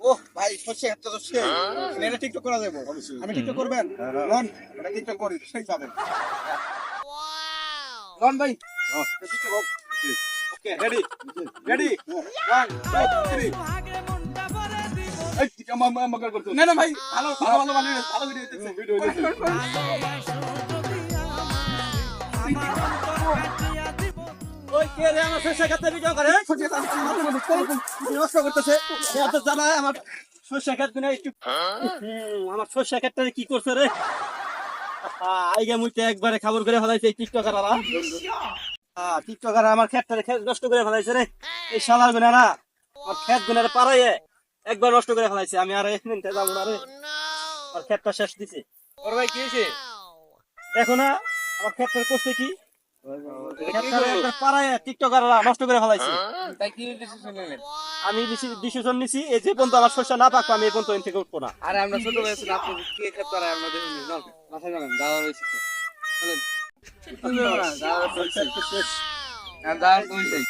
ওহ ভাই সর্ষে ক্ষেতটা তো সেই এটা টিকটক করা যাবে। আমি টিকটক করবেন লন এটা টিকটক করি সেই যাবে লন ভাই টিকটক ওকে রেডি রেডি 1 2 3 এই আমাকে করতে না না ভাই ভালো ভালো ভালো ভালো ভিডিও হইতেছে ভিডিও ওই কে রে আমার সর্ষে ক্ষেতে ভিডিও করে সর্ষে নষ্ট করতেছে এত জানা আমার সর্ষে ক্ষেত গুলো একটু আমার সর্ষে ক্ষেতটা কি করছে রে আইগা মুইতে একবারে খবর করে ফেলাইছে টিকটকাররা টিকটকাররা আমার ক্ষেতটা নষ্ট করে ফেলাইছে রে এই শালার গুনা না আমার ক্ষেত গুনারে পারাইয়ে একবার নষ্ট করে ফেলাইছে আমি আর নিতে যাব না রে আর ক্ষেতটা শেষ দিছে ওর ভাই কি হয়েছে? দেখো না আমার ক্ষেতটা করছে কি ক্ষেতটা একবার পারাইয়ে টিকটকাররা নষ্ট করে ফেলাইছে তাই কি ডিসিশন নিলেন? আমি ডিসিশন নিছি এই যে পর্যন্ত আমার শস্য না পাকবো আমি এই পর্যন্ত এখান থেকে উঠবো না আরে আমরা ছোট ভাই আছি আপনি কে খেত করে আমরা দেখুন না মাথা জানেন দাওয়া হয়েছে তো চলেন দাওয়া হয়েছে দাওয়া কইছে